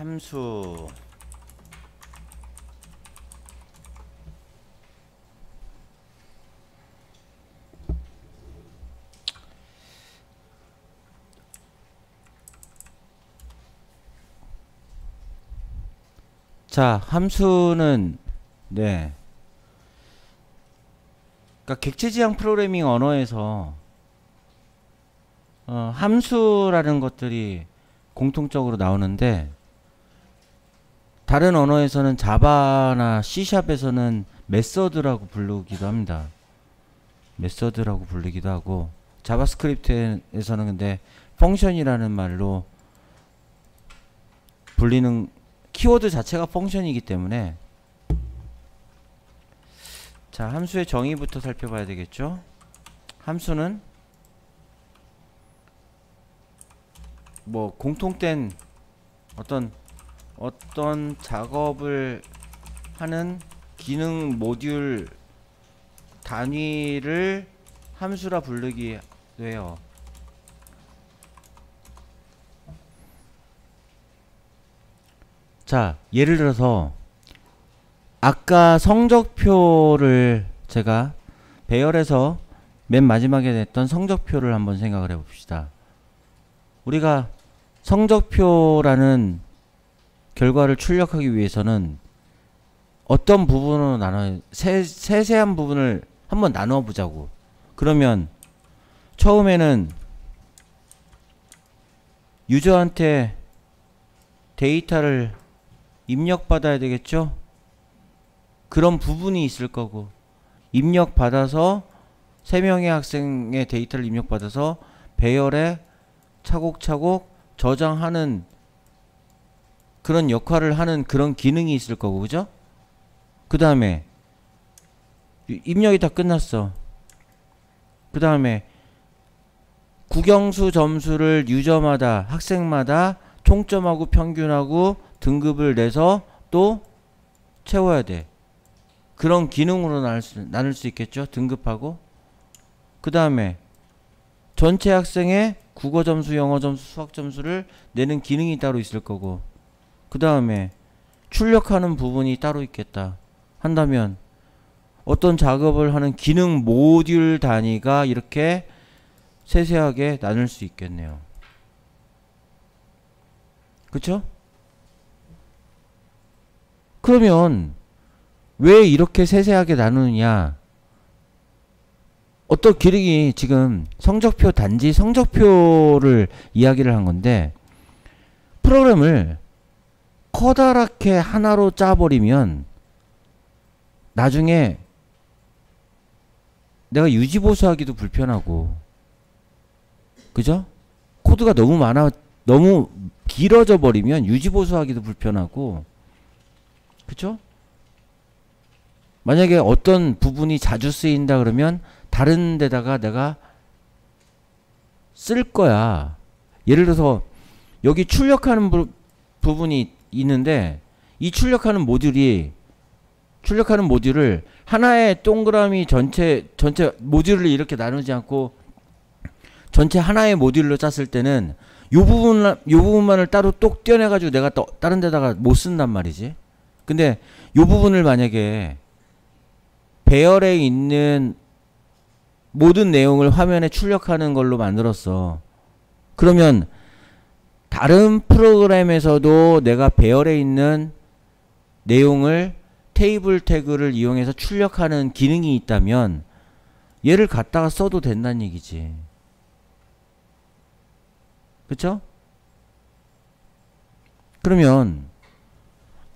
함수 자, 함수는 네. 그러니까 객체지향 프로그래밍 언어에서 함수라는 것들이 공통적으로 나오는데 다른 언어에서는 자바나 C샵에서는 메서드라고 부르기도 합니다. 메서드라고 불리기도 하고 자바스크립트에서는 근데 펑션이라는 말로 불리는 키워드 자체가 펑션이기 때문에 자, 함수의 정의부터 살펴봐야 되겠죠. 함수는 뭐 공통된 어떤 작업을 하는 기능 모듈 단위를 함수라 부르기도 해요. 자, 예를 들어서 아까 성적표를 제가 배열에서 맨 마지막에 냈던 성적표를 한번 생각을 해봅시다. 우리가 성적표라는 결과를 출력하기 위해서는 어떤 부분으로 세세한 부분을 한번 나눠 보자고. 그러면 처음에는 유저한테 데이터를 입력받아야 되겠죠? 그런 부분이 있을 거고, 입력받아서 3명의 학생의 데이터를 입력받아서 배열에 차곡차곡 저장하는 그런 역할을 하는 그런 기능이 있을 거고, 그죠? 그 다음에 입력이 다 끝났어. 그 다음에 국영수 점수를 유저마다 학생마다 총점하고 평균하고 등급을 내서 또 채워야 돼. 그런 기능으로 나눌 수 있겠죠. 등급하고. 그 다음에 전체 학생의 국어 점수, 영어 점수, 수학 점수를 내는 기능이 따로 있을 거고, 그 다음에 출력하는 부분이 따로 있겠다 한다면 어떤 작업을 하는 기능 모듈 단위가 이렇게 세세하게 나눌 수 있겠네요. 그쵸? 그러면 왜 이렇게 세세하게 나누느냐? 어떤 기능이 지금 성적표, 단지 성적표를 이야기를 한 건데, 프로그램을 커다랗게 하나로 짜버리면 나중에 내가 유지보수하기도 불편하고, 그죠? 코드가 너무 길어져 버리면 유지보수하기도 불편하고, 그죠? 만약에 어떤 부분이 자주 쓰인다 그러면 다른 데다가 내가 쓸 거야. 예를 들어서 여기 출력하는 부분이 있는데, 이 출력하는 모듈을 하나의 동그라미 전체 모듈을 이렇게 나누지 않고 전체 하나의 모듈로 짰을 때는 요 부분만을 따로 똑 떼어내가지고 내가 또 다른 데다가 못 쓴단 말이지. 근데 요 부분을 만약에 배열에 있는 모든 내용을 화면에 출력하는 걸로 만들었어. 그러면 다른 프로그램에서도 내가 배열에 있는 내용을 테이블 태그를 이용해서 출력하는 기능이 있다면 얘를 갖다가 써도 된다는 얘기지. 그쵸? 그러면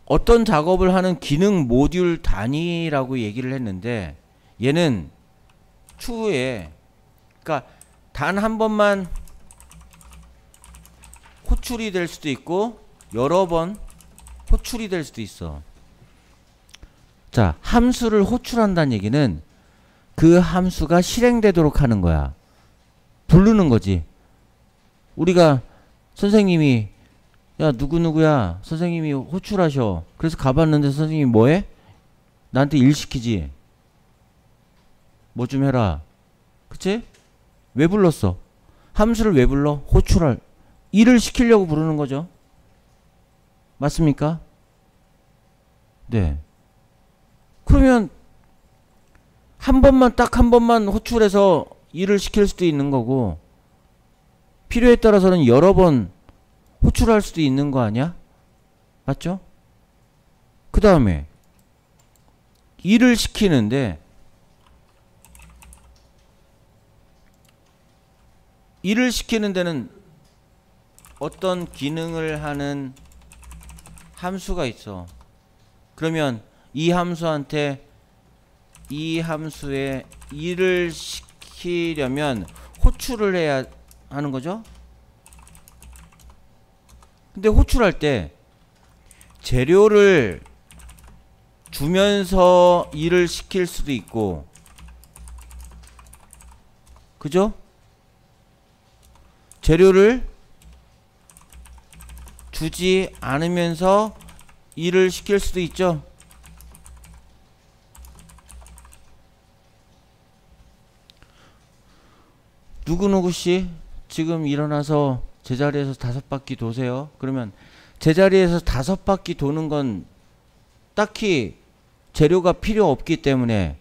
어떤 작업을 하는 기능 모듈 단위라고 얘기를 했는데, 얘는 추후에 그러니까 단 한 번만 호출이 될 수도 있고 여러 번 호출이 될 수도 있어. 자, 함수를 호출한다는 얘기는 그 함수가 실행되도록 하는 거야. 부르는 거지. 우리가 선생님이 야 누구누구야 선생님이 호출하셔. 그래서 가봤는데 선생님이 뭐해? 나한테 일 시키지. 뭐 좀 해라. 그치? 왜 불렀어? 함수를 왜 불러? 호출할 일을 시키려고 부르는 거죠. 맞습니까? 네. 그러면 딱 한 번만 호출해서 일을 시킬 수도 있는 거고, 필요에 따라서는 여러 번 호출할 수도 있는 거 아니야? 맞죠? 그 다음에 일을 시키는데, 일을 시키는 데는 어떤 기능을 하는 함수가 있어. 그러면 이 함수한테 이 함수에 일을 시키려면 호출을 해야 하는 거죠. 근데 호출할 때 재료를 주면서 일을 시킬 수도 있고, 그죠? 재료를 주지 않으면서 일을 시킬 수도 있죠. 누구누구씨 지금 일어나서 제자리에서 5바퀴 도세요. 그러면 제자리에서 5바퀴 도는 건 딱히 재료가 필요 없기 때문에,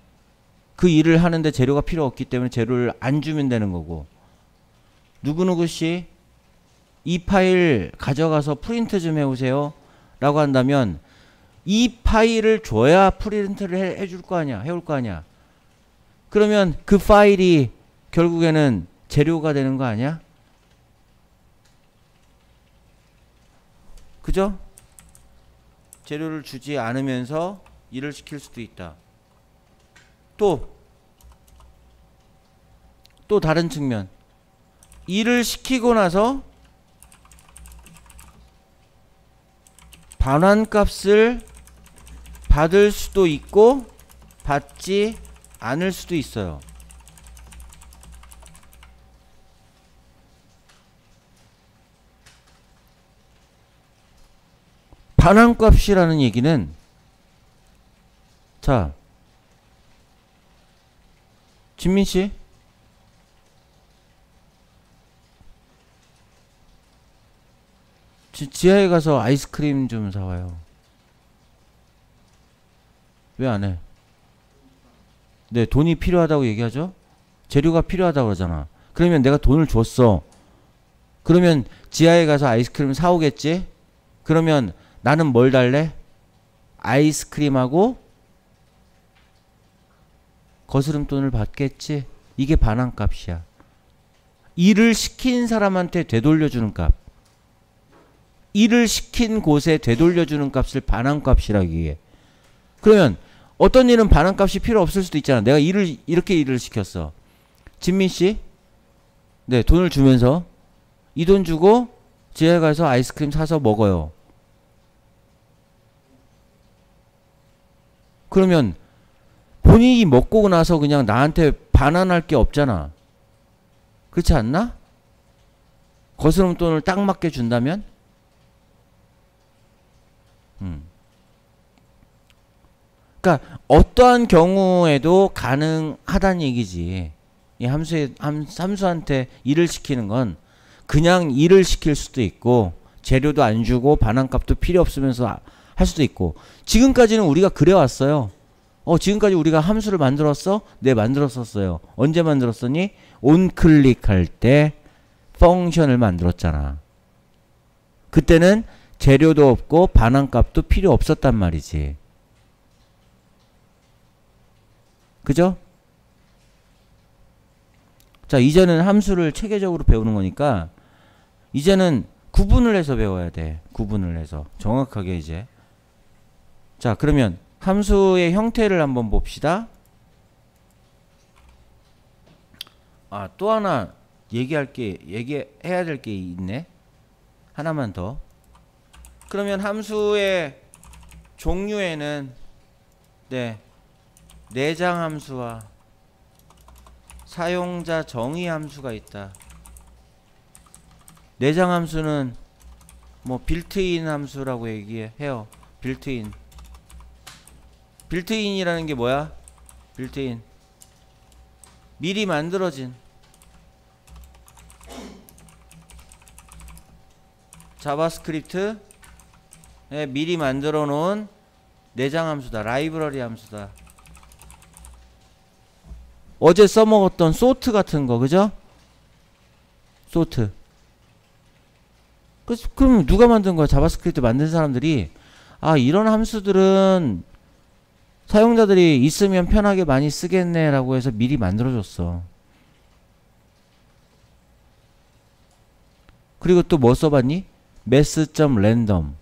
그 일을 하는데 재료가 필요 없기 때문에 재료를 안 주면 되는 거고, 누구누구씨 이 파일 가져가서 프린트 좀 해오세요 라고 한다면 이 파일을 줘야 프린트를 해줄 거 아니야, 해올 거 아니야. 그러면 그 파일이 결국에는 재료가 되는 거 아니야? 그죠? 재료를 주지 않으면서 일을 시킬 수도 있다. 또 다른 측면, 일을 시키고 나서 반환값을 받을 수도 있고 받지 않을 수도 있어요. 반환값이라는 얘기는, 자, 진민씨, 지하에 가서 아이스크림 좀 사와요. 왜 안 해? 네, 돈이 필요하다고 얘기하죠? 재료가 필요하다고 그러잖아. 그러면 내가 돈을 줬어. 그러면 지하에 가서 아이스크림 사오겠지? 그러면 나는 뭘 달래? 아이스크림하고 거스름돈을 받겠지? 이게 반환값이야. 일을 시킨 사람한테 되돌려주는 값. 일을 시킨 곳에 되돌려주는 값을 반환값이라고 얘기해. 그러면 어떤 일은 반환값이 필요 없을 수도 있잖아. 내가 이렇게 일을 시켰어. 진민씨, 네, 돈을 주면서 이 돈 주고 지하에 가서 아이스크림 사서 먹어요. 그러면 본인이 먹고 나서 그냥 나한테 반환할 게 없잖아. 그렇지 않나? 거스름 돈을 딱 맞게 준다면? 그러니까 어떠한 경우에도 가능하다는 얘기지. 이 함수한테 일을 시키는 건 그냥 일을 시킬 수도 있고, 재료도 안 주고 반환값도 필요 없으면서 할 수도 있고. 지금까지는 우리가 그래왔어요. 지금까지 우리가 함수를 만들었어? 네, 만들었었어요. 언제 만들었었니? 온클릭할 때 펑션을 만들었잖아. 그때는 재료도 없고 반환값도 필요 없었단 말이지. 그죠? 자, 이제는 함수를 체계적으로 배우는 거니까 이제는 구분을 해서 배워야 돼. 구분을 해서 정확하게 이제. 자, 그러면 함수의 형태를 한번 봅시다. 또 하나 얘기해야 될 게 있네. 하나만 더. 그러면 함수의 종류에는 내장 함수와 사용자 정의 함수가 있다. 내장 함수는 뭐 빌트인 함수라고 얘기해요. 빌트인이라는 게 뭐야? 빌트인, 미리 만들어진 자바스크립트 미리 만들어 놓은 내장 함수다. 라이브러리 함수다. 어제 써먹었던 소트 같은 거, 그죠? 소트. 그럼 누가 만든 거야? 자바스크립트 만든 사람들이, 아, 이런 함수들은 사용자들이 있으면 편하게 많이 쓰겠네 라고 해서 미리 만들어줬어. 그리고 또 뭐 써봤니? math.random.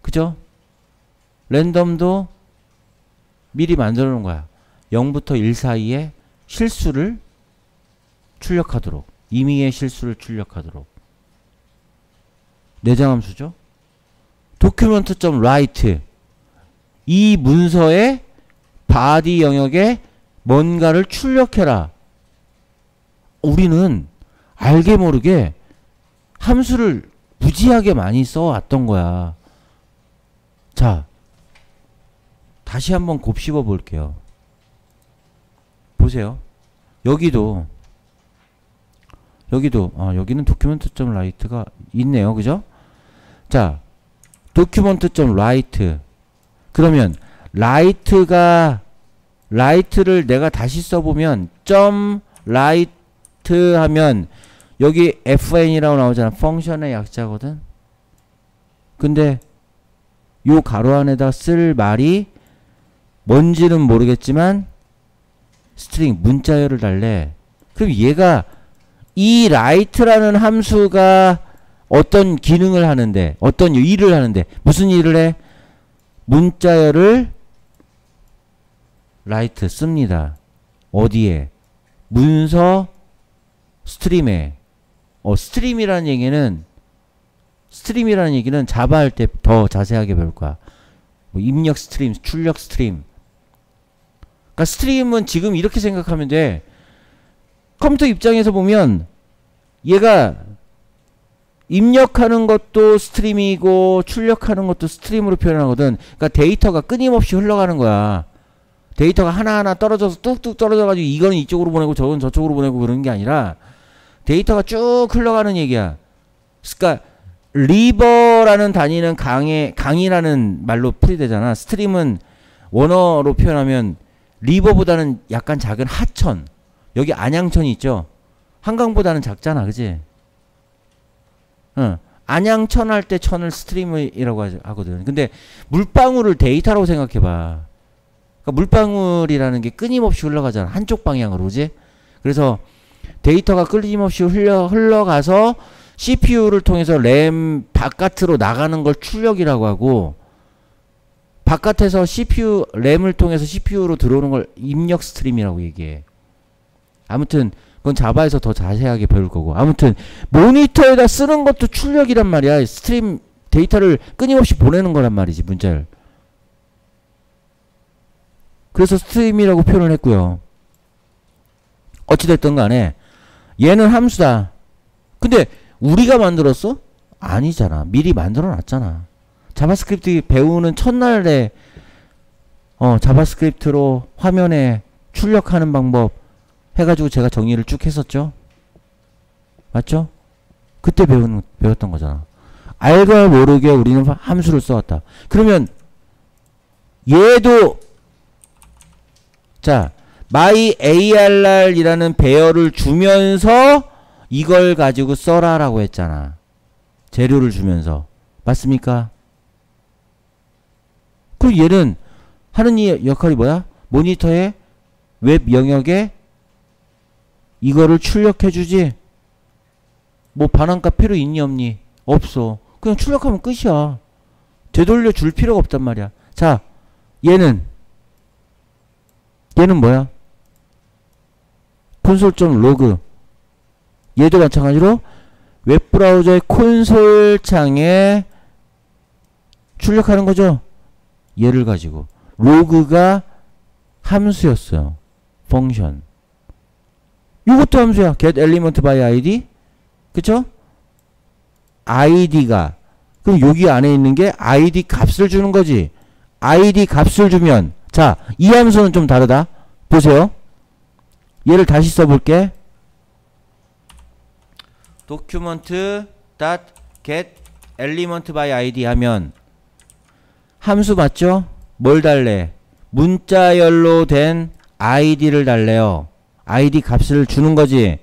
그죠? 랜덤도 미리 만들어 놓은 거야. 0부터 1 사이에 실수를 출력하도록, 임의의 실수를 출력하도록. 내장함수죠. document.write. 이 문서의 body 영역에 뭔가를 출력해라. 우리는 알게 모르게 함수를 무지하게 많이 써왔던 거야. 자, 다시 한번 곱씹어 볼게요. 보세요. 여기도 여기는 document.write가 있네요. 그죠? 자, document.write. 그러면 write를 내가 다시 써보면 .write 하면 여기 fn이라고 나오잖아. 펑션의 약자거든. 근데 요 가로 안에다 쓸 말이 뭔지는 모르겠지만 스트링 문자열을 달래. 그럼 얘가 이 write라는 함수가 어떤 기능을 하는데, 어떤 일을 하는데, 무슨 일을 해? 문자열을 write 씁니다. 어디에? 문서 스트림에. 스트림이라는 얘기는 자바 할 때 더 자세하게 배울 거야. 뭐 입력 스트림, 출력 스트림. 그러니까 스트림은 지금 이렇게 생각하면 돼. 컴퓨터 입장에서 보면 얘가 입력하는 것도 스트림이고 출력하는 것도 스트림으로 표현하거든. 그러니까 데이터가 끊임없이 흘러가는 거야. 데이터가 하나하나 떨어져서 뚝뚝 떨어져가지고 이거는 이쪽으로 보내고 저건 저쪽으로 보내고 그러는 게 아니라 데이터가 쭉 흘러가는 얘기야. 그러니까 리버라는 단위는 강이라는 말로 풀이되잖아. 스트림은 원어로 표현하면 리버보다는 약간 작은 하천. 여기 안양천이 있죠. 한강보다는 작잖아. 그지? 안양천 할 때 천을 스트림이라고 하거든. 근데 물방울을 데이터라고 생각해봐. 그러니까 물방울이라는 게 끊임없이 흘러가잖아. 한쪽 방향으로. 그지? 그래서 데이터가 끊임없이 흘러가서 CPU를 통해서 램 바깥으로 나가는 걸 출력이라고 하고, 바깥에서 CPU, 램을 통해서 CPU로 들어오는 걸 입력 스트림이라고 얘기해. 아무튼 그건 자바에서 더 자세하게 배울 거고. 아무튼 모니터에다 쓰는 것도 출력이란 말이야. 스트림 데이터를 끊임없이 보내는 거란 말이지, 문자를. 그래서 스트림이라고 표현을 했고요. 어찌됐든 간에 얘는 함수다. 근데 우리가 만들었어? 아니잖아. 미리 만들어 놨잖아. 자바스크립트 배우는 첫날에 자바스크립트로 화면에 출력하는 방법 해가지고 제가 정리를 쭉 했었죠. 맞죠? 그때 배웠던 거잖아. 알고 모르게 우리는 함수를 써왔다. 그러면 얘도 자 myarr이라는 배열을 주면서 이걸 가지고 써라라고 했잖아. 재료를 주면서. 맞습니까? 그럼 얘는 하는 이 역할이 뭐야? 모니터의 웹 영역에 이거를 출력해주지. 뭐 반환값 필요 있니 없니? 없어. 그냥 출력하면 끝이야. 되돌려 줄 필요가 없단 말이야. 자, 얘는 뭐야? 콘솔.로그. 얘도 마찬가지로 웹브라우저의 콘솔 창에 출력하는 거죠. 얘를 가지고 로그가 함수였어요. 펑션. 이것도 함수야. get element by id. 그쵸? id가 그럼 여기 안에 있는 게 id 값을 주는 거지. id 값을 주면 자, 이 함수는 좀 다르다. 보세요. 얘를 다시 써볼게. document.get element by id 하면 함수 맞죠? 뭘 달래? 문자열로 된 id를 달래요. id 값을 주는 거지.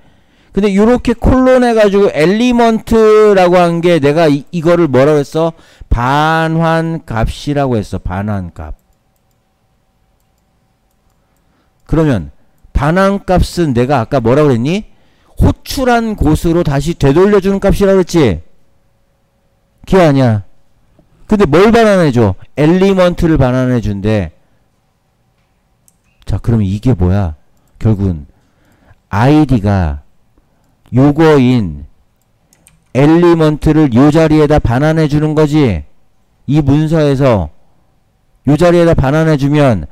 근데 요렇게 콜론 해가지고 엘리먼트라고 한 게 내가 이거를 뭐라고 했어? 반환 값이라고 했어. 반환 값. 그러면 반환 값은 내가 아까 뭐라고 그랬니? 호출한 곳으로 다시 되돌려주는 값이라고 그랬지? 기억하냐? 근데 뭘 반환해줘? 엘리먼트를 반환해준대. 자, 그럼 이게 뭐야? 결국은 id가 요거인 엘리먼트를 요 자리에다 반환해주는 거지. 이 문서에서 요 자리에다 반환해주면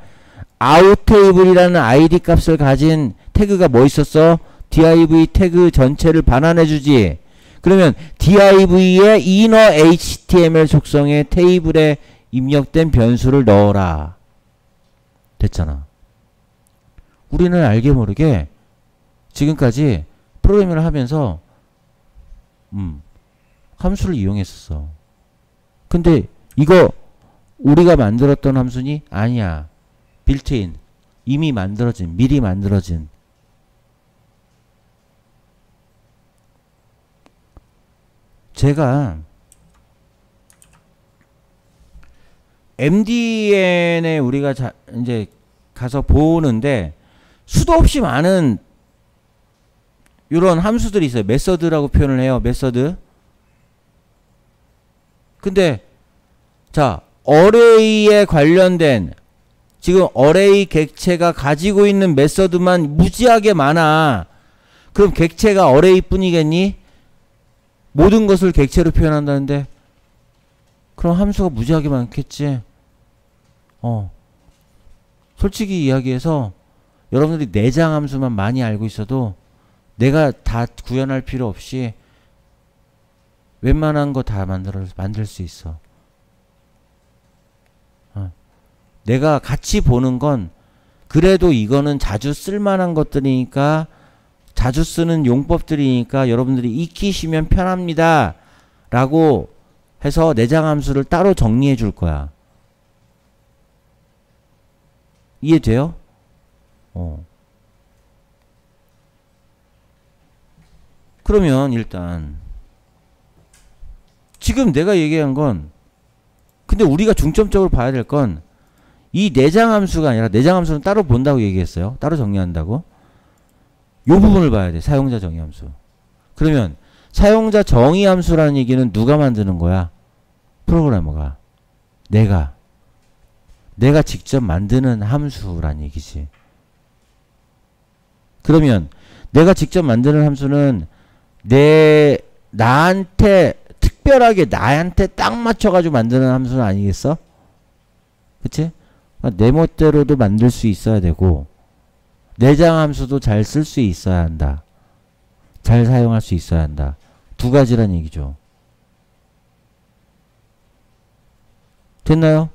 outTable이라는 id 값을 가진 태그가 뭐 있었어? div 태그 전체를 반환해주지. 그러면 div의 inner html 속성에 테이블에 입력된 변수를 넣어라. 됐잖아. 우리는 알게 모르게 지금까지 프로그래밍을 하면서 함수를 이용했었어. 근데 이거 우리가 만들었던 함수니? 아니야. 빌트인. 이미 만들어진, 미리 만들어진. 제가 MDN에 우리가 이제 가서 보는데 수도 없이 많은 이런 함수들이 있어요. 메서드라고 표현을 해요. 메서드. 근데 자, 어레이에 관련된 지금 어레이 객체가 가지고 있는 메서드만 무지하게 많아. 그럼 객체가 어레이 뿐이겠니? 모든 것을 객체로 표현한다는데 그럼 함수가 무지하게 많겠지. 솔직히 이야기해서 여러분들이 내장 함수만 많이 알고 있어도 내가 다 구현할 필요 없이 웬만한 거 다 만들 수 있어. 내가 같이 보는 건 그래도 이거는 자주 쓸만한 것들이니까 자주 쓰는 용법들이니까 여러분들이 익히시면 편합니다 라고 해서 내장 함수를 따로 정리해 줄 거야. 이해돼요? 그러면 일단 지금 내가 얘기한 건 근데 우리가 중점적으로 봐야 될 건 이 내장 함수가 아니라 내장 함수는 따로 본다고 얘기했어요. 따로 정리한다고. 요 부분을 봐야 돼. 사용자 정의 함수. 그러면 사용자 정의 함수라는 얘기는 누가 만드는 거야? 프로그래머가. 내가 직접 만드는 함수란 얘기지. 그러면 내가 직접 만드는 함수는 나한테 특별하게 나한테 딱 맞춰가지고 만드는 함수는 아니겠어? 그치? 내 멋대로도 만들 수 있어야 되고 내장 함수도 잘 쓸 수 있어야 한다. 잘 사용할 수 있어야 한다. 두 가지란 얘기죠. 됐나요?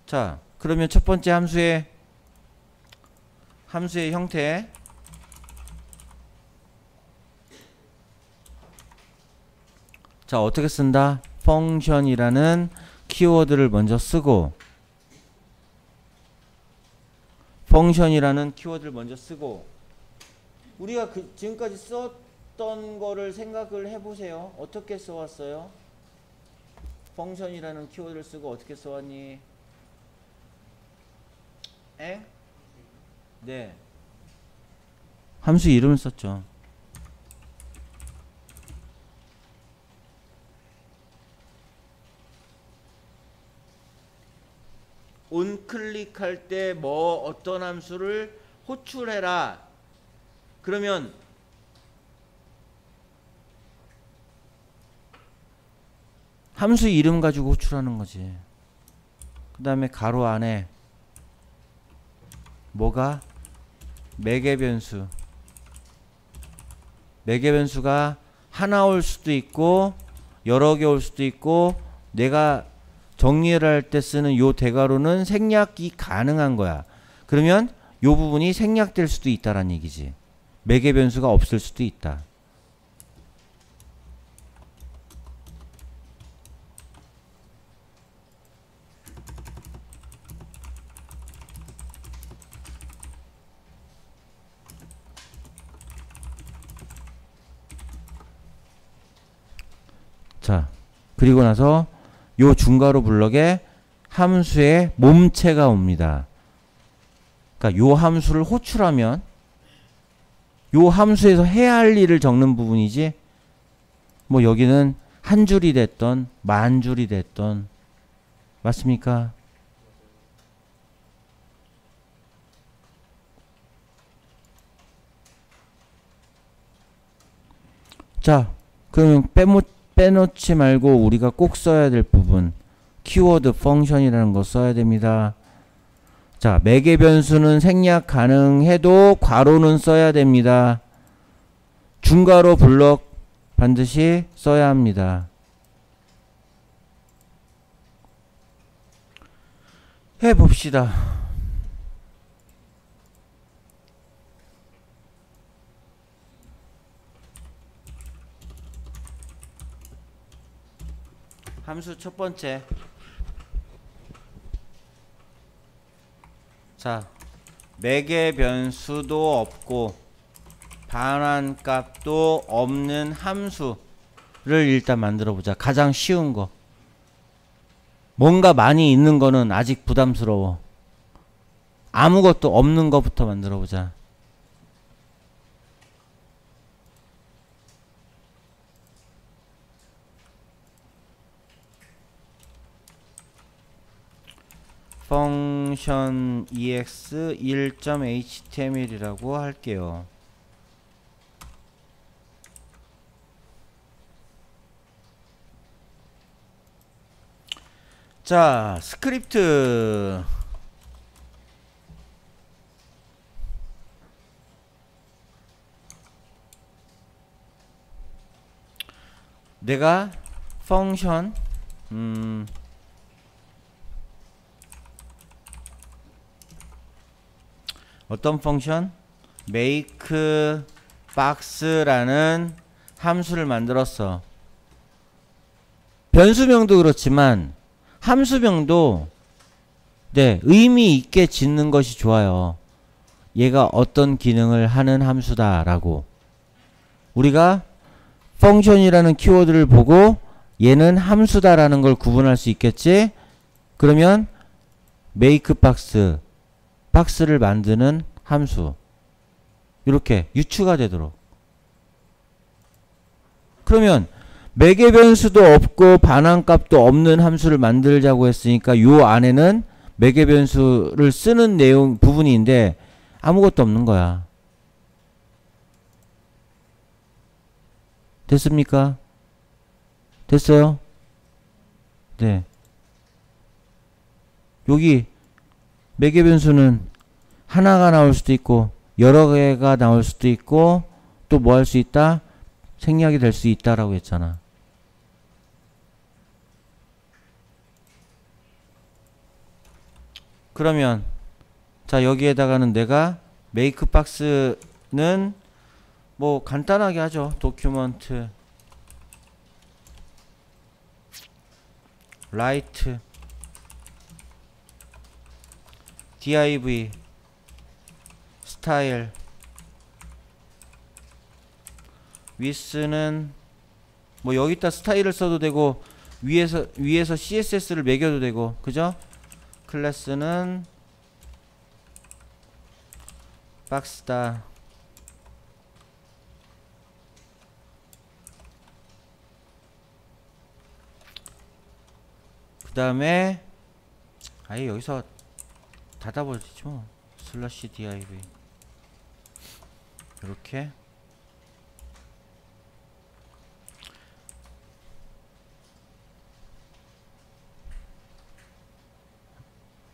자, 그러면 첫 번째 함수의 형태. 자, 어떻게 쓴다? 펑션이라는 키워드를 먼저 쓰고 우리가 지금까지 썼던 거를 생각을 해보세요. 어떻게 써왔어요? 펑션이라는 키워드를 쓰고 어떻게 써왔니? 네. 함수 이름을 썼죠. 온클릭할 때 어떤 함수를 호출해라. 그러면 함수 이름 가지고 호출하는 거지. 그 다음에 가로 안에 뭐가? 매개변수. 매개변수가 하나 올 수도 있고 여러 개 올 수도 있고 내가 정리를 할 때 쓰는 요 대괄호는 생략이 가능한 거야. 그러면 요 부분이 생략될 수도 있다라는 얘기지. 매개변수가 없을 수도 있다. 그리고 나서 요 중괄호 블럭에 함수의 몸체가 옵니다. 그러니까 요 함수를 호출하면 요 함수에서 해야 할 일을 적는 부분이지, 뭐 여기는 한 줄이 됐던 만 줄이 됐던, 맞습니까? 자, 그러면 빼놓지 말고 우리가 꼭 써야 될 부분, 키워드 펑션이라는 거 써야 됩니다. 자, 매개 변수는 생략 가능해도 괄호는 써야 됩니다. 중괄호 블럭 반드시 써야 합니다. 해봅시다. 함수 첫 번째. 자, 매개 변수도 없고 반환값도 없는 함수를 일단 만들어 보자. 가장 쉬운 거. 뭔가 많이 있는 거는 아직 부담스러워. 아무것도 없는 거부터 만들어 보자. 펑션 ex 1.html이라고 할게요. 자, 스크립트. 내가 펑션 어떤 펑션? make box라는 함수를 만들었어. 변수명도 그렇지만 함수명도 네, 의미 있게 짓는 것이 좋아요. 얘가 어떤 기능을 하는 함수다라고. 우리가 펑션이라는 키워드를 보고 얘는 함수다라는 걸 구분할 수 있겠지? 그러면 make box, 박스를 만드는 함수, 이렇게 유추가 되도록. 그러면 매개 변수도 없고 반환값도 없는 함수를 만들자고 했으니까 요 안에는 매개 변수를 쓰는 내용 부분인데 아무것도 없는 거야. 됐습니까? 됐어요? 네. 여기 매개 변수는 하나가 나올 수도 있고 여러 개가 나올 수도 있고 또 뭐 할 수 있다? 생략이 될 수 있다라고 했잖아. 그러면 자, 여기에다가는 내가 make box는 뭐 간단하게 하죠. document write div style width는 뭐 여기다 스타일을 써도 되고 위에서 css를 매겨도 되고, 그죠? 클래스는 박스다. 그 다음에 아예 여기서 닫아버리죠 뭐. 슬러시 div 이렇게.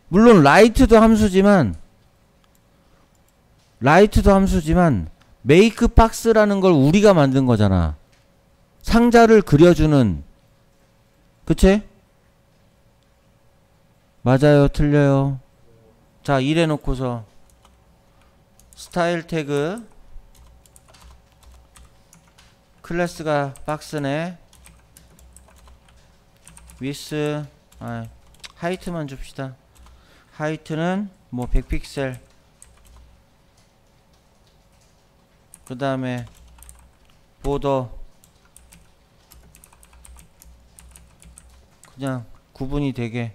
물론 라이트도 함수지만 make box라는 걸 우리가 만든 거잖아. 상자를 그려주는. 그치? 맞아요, 틀려요? 자, 이래 놓고서 스타일 태그 클래스가 박스네. width 하이트만 줍시다. 하이트는 뭐 100픽셀. 그 다음에 보더 그냥 구분이 되게.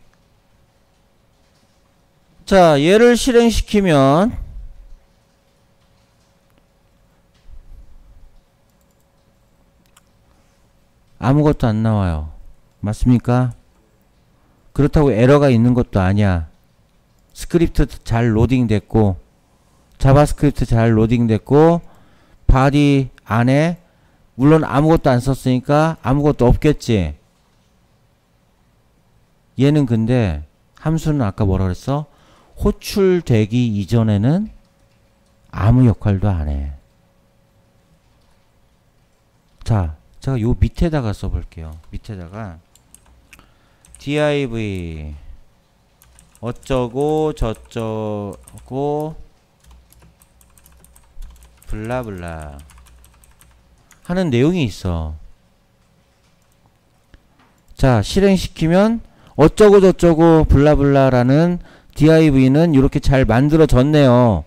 자, 얘를 실행시키면 아무것도 안 나와요. 맞습니까? 그렇다고 에러가 있는 것도 아니야. 스크립트 잘 로딩됐고, 자바스크립트 잘 로딩됐고, 바디 안에 물론 아무것도 안 썼으니까 아무것도 없겠지. 얘는 근데 함수는 아까 뭐라 그랬어? 호출되기 이전에는 아무 역할도 안 해. 자, 제가 요 밑에다가 써볼게요. 밑에다가 div 어쩌고 저쩌고 블라블라 하는 내용이 있어. 자, 실행시키면 어쩌고 저쩌고 블라블라라는 div는 이렇게 잘 만들어졌네요.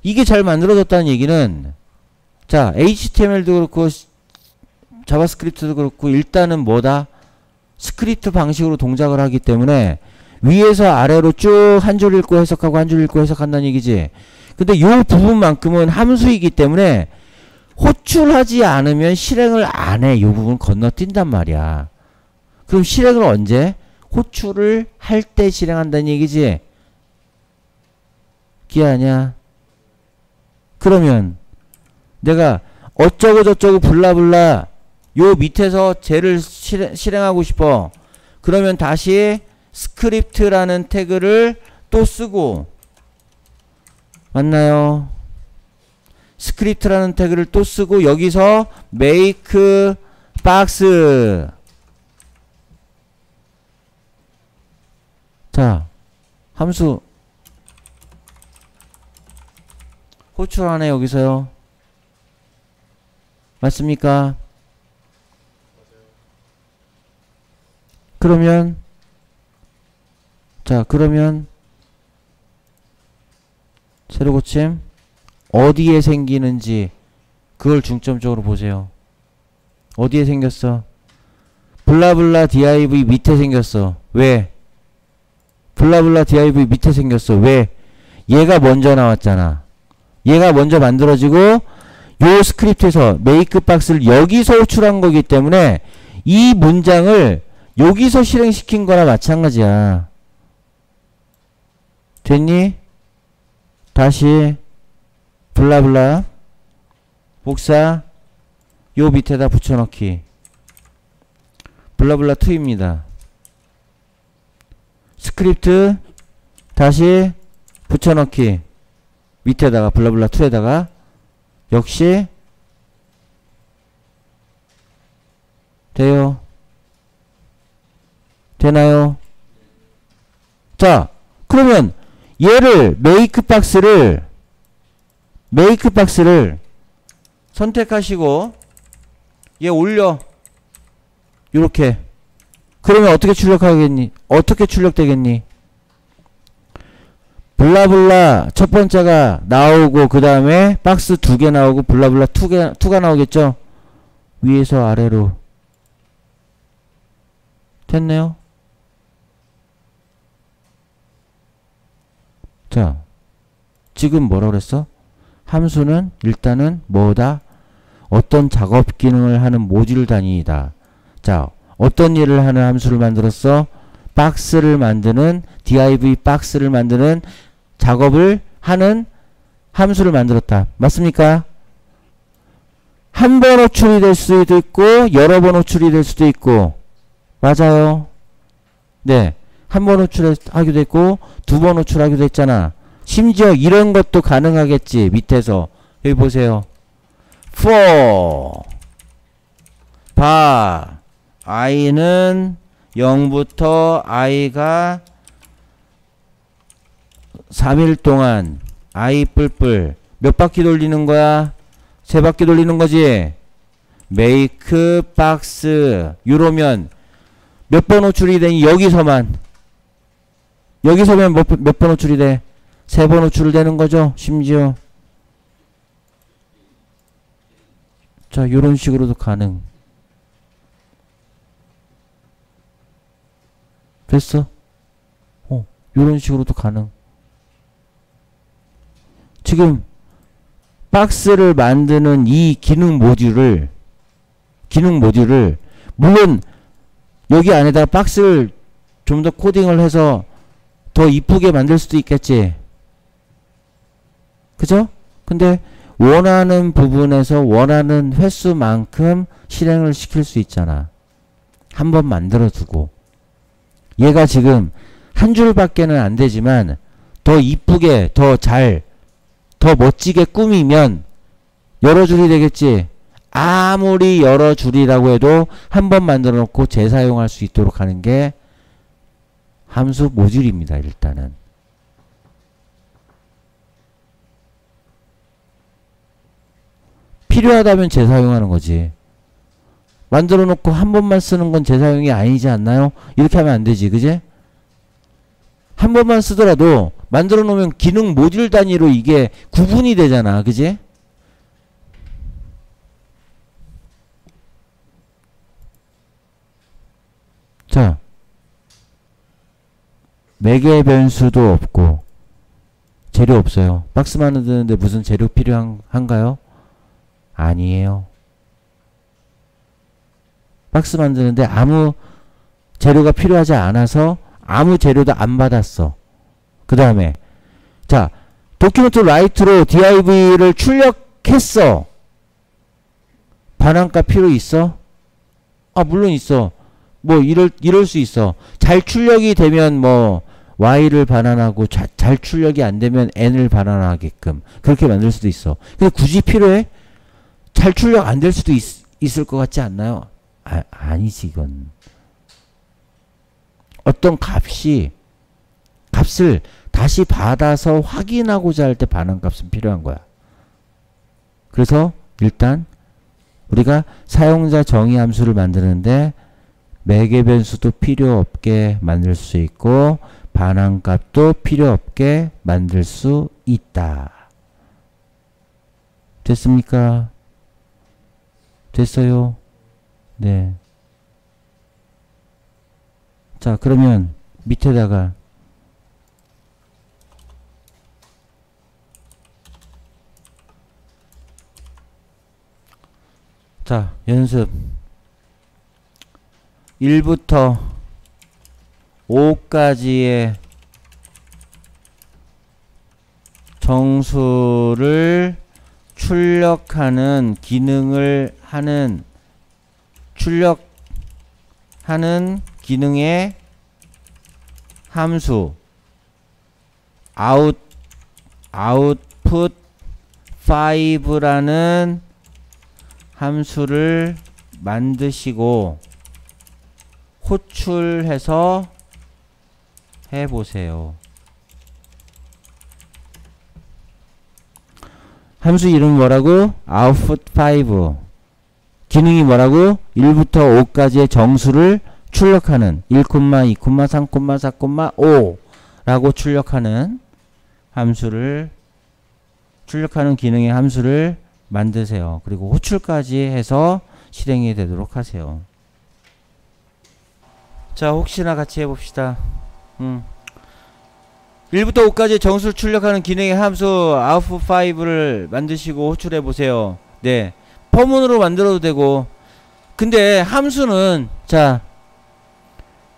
이게 잘 만들어졌다는 얘기는, 자, HTML도 그렇고 자바스크립트도 그렇고 일단은 뭐다? 스크립트 방식으로 동작을 하기 때문에 위에서 아래로 쭉 한 줄 읽고 해석하고 한 줄 읽고 해석한다는 얘기지. 근데 요 부분만큼은 함수이기 때문에 호출하지 않으면 실행을 안 해. 요 부분 건너뛴단 말이야. 그럼 실행을 언제? 호출을 할 때 실행한다는 얘기지. 기아냐? 그러면 내가 어쩌고 저쩌고 블라블라 요 밑에서 쟤를 실행하고 싶어. 그러면 다시 스크립트라는 태그를 또 쓰고, 맞나요? 스크립트라는 태그를 또 쓰고 여기서 make box. 자, 함수 호출하네 여기서요. 맞습니까? 그러면 자, 그러면 새로 고침 어디에 생기는지 그걸 중점적으로 보세요. 어디에 생겼어? 블라블라 div 밑에 생겼어. 왜? 블라블라 div 밑에 생겼어. 왜? 얘가 먼저 나왔잖아. 얘가 먼저 만들어지고 요 스크립트에서 make box를 여기서 호출한 거기 때문에 이 문장을 여기서 실행시킨 거나 마찬가지야. 됐니? 다시 블라블라 복사 요 밑에다 붙여넣기. 블라블라 2입니다. 스크립트 다시 붙여넣기. 밑에다가 블라블라 2에다가 역시 돼요. 되나요? 자, 그러면 얘를 make box를 선택하시고 얘 올려. 요렇게. 그러면 어떻게 출력하겠니? 어떻게 출력되겠니? 블라블라 첫 번째가 나오고 그 다음에 박스 2개 나오고 블라블라 2가 나오겠죠? 위에서 아래로. 됐네요? 자, 지금 뭐라 그랬어? 함수는 일단은 뭐다? 어떤 작업 기능을 하는 모듈 단위이다. 자, 어떤 일을 하는 함수를 만들었어? 박스를 만드는 div 박스를 만드는 작업을 하는 함수를 만들었다. 맞습니까? 한 번 호출이 될 수도 있고 여러 번 호출이 될 수도 있고. 맞아요. 네, 한 번 호출하기도 했고 두 번 호출하기도 했잖아. 심지어 이런 것도 가능하겠지. 밑에서 여기 보세요. for bar i는 0부터 i가 3일 동안 i 뿔뿔 몇 바퀴 돌리는 거야? 3바퀴 돌리는 거지. make box 이러면 몇 번 호출이 되니? 여기서만 몇 번 호출이 돼? 3번 호출이 되는 거죠. 심지어. 자, 요런 식으로도 가능. 됐어? 요런 식으로도 가능. 지금 박스를 만드는 이 기능 모듈을 물론 여기 안에다가 박스를 좀 더 코딩을 해서 더 이쁘게 만들 수도 있겠지. 그죠? 근데 원하는 부분에서 원하는 횟수만큼 실행을 시킬 수 있잖아. 한번 만들어 두고. 얘가 지금 한 줄밖에는 안 되지만 더 이쁘게 더 멋지게 꾸미면 여러 줄이 되겠지. 아무리 여러 줄이라고 해도 한 번 만들어 놓고 재사용할 수 있도록 하는 게 함수 모듈입니다. 일단은. 필요하다면 재사용하는 거지. 만들어 놓고 한 번만 쓰는 건 재사용이 아니지 않나요? 이렇게 하면 안 되지. 그지? 한 번만 쓰더라도 만들어 놓으면 기능 모듈 단위로 이게 구분이 되잖아. 그지? 자, 매개 변수도 없고 재료 없어요. 박스 만드는데 무슨 재료 필요한가요? 아니에요. 박스 만드는데 아무 재료가 필요하지 않아서 아무 재료도 안 받았어. 그 다음에 자, 도큐멘트 라이트로 div를 출력했어. 반환값 필요 있어? 물론 있어. 뭐 이럴 수 있어. 잘 출력이 되면 뭐 y를 반환하고 잘 출력이 안 되면 n을 반환하게끔 그렇게 만들 수도 있어. 근데 굳이 필요해? 잘 출력 안 될 수도 있을 것 같지 않나요? 아니지. 이건 어떤 값을 다시 받아서 확인하고자 할 때 반환값은 필요한 거야. 그래서 일단 우리가 사용자 정의 함수를 만드는데 매개 변수도 필요 없게 만들 수 있고 반환값도 필요 없게 만들 수 있다. 됐습니까? 됐어요? 네. 자, 그러면 밑에다가 자, 연습 1부터 5까지의 정수를 출력하는 기능을 하는 기능의 함수 output 5라는 함수를 만드시고 호출해서 해보세요. 함수 이름 뭐라고? output 5. 기능이 뭐라고? 1부터 5까지의 정수를 출력하는 1, 2, 3, 4, 5 라고 출력하는 기능의 함수를 만드세요. 그리고 호출까지 해서 실행이 되도록 하세요. 자, 혹시나 같이 해봅시다. 1부터 5까지 정수를 출력하는 기능의 함수 output 5를 만드시고 호출해 보세요. 네, 포문으로 만들어도 되고. 근데 함수는 자,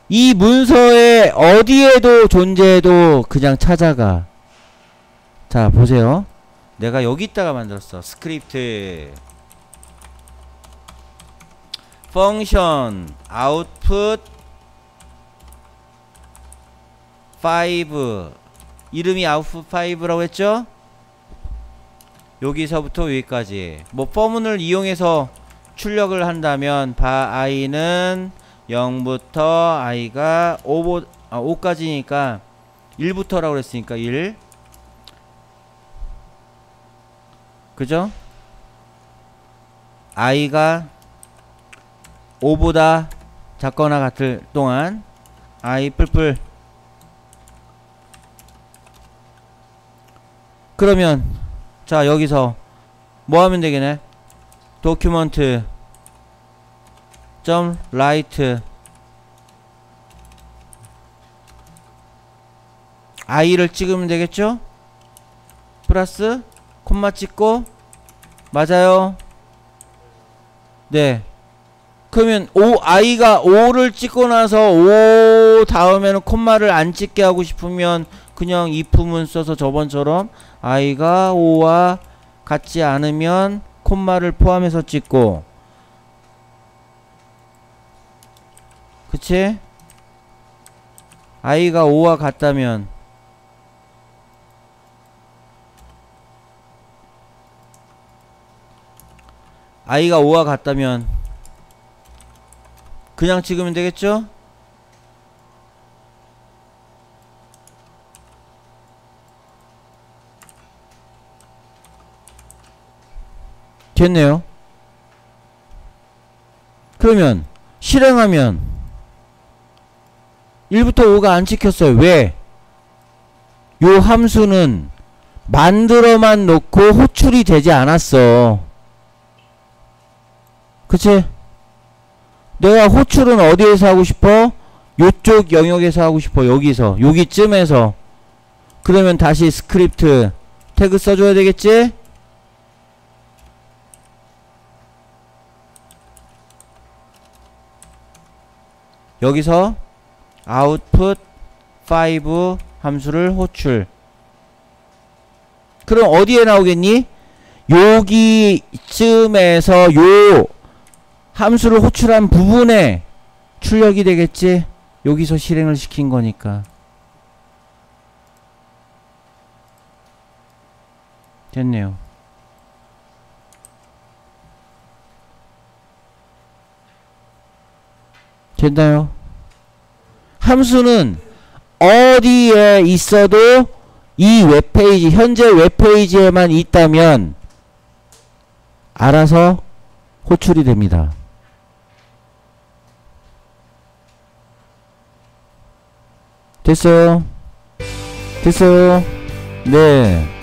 이 문서에 어디에도 존재해도 그냥 찾아가. 자, 보세요. 내가 여기다가 만들었어. 스크립트 function output 5 이름이 output 5라고 했죠? 여기서부터 여기까지 뭐 포문을 이용해서 출력을 한다면 i는 0부터 i가 5까지니까 1부터라고 그랬으니까 1 그죠? i가 5보다 작거나 같을 동안 i 뿔뿔. 그러면 자, 여기서 뭐 하면 되겠네? document write i를 찍으면 되겠죠? 플러스 콤마 찍고 맞아요. 네. 그러면 i가 5를 찍고 나서 5 다음에는 콤마를 안 찍게 하고 싶으면 그냥 if문 써서 저번처럼 i가 5와 같지 않으면 콤마를 포함해서 찍고, 그치? i가 5와 같다면 i가 5와 같다면 그냥 찍으면 되겠죠? 됐네요. 그러면 실행하면 1부터 5가 안 찍혔어요. 왜? 요 함수는 만들어만 놓고 호출이 되지 않았어. 그치? 내가 호출은 어디에서 하고 싶어? 요쪽 영역에서 하고 싶어. 여기서. 여기쯤에서. 그러면 다시 스크립트 태그 써줘야 되겠지? 여기서 output 5 함수를 호출. 그럼 어디에 나오겠니? 여기쯤에서 요 함수를 호출한 부분에 출력이 되겠지? 여기서 실행을 시킨 거니까. 됐네요. 됐나요? 함수는 어디에 있어도 이 웹페이지, 현재 웹페이지에만 있다면 알아서 호출이 됩니다. 됐어요? 됐어요? 네.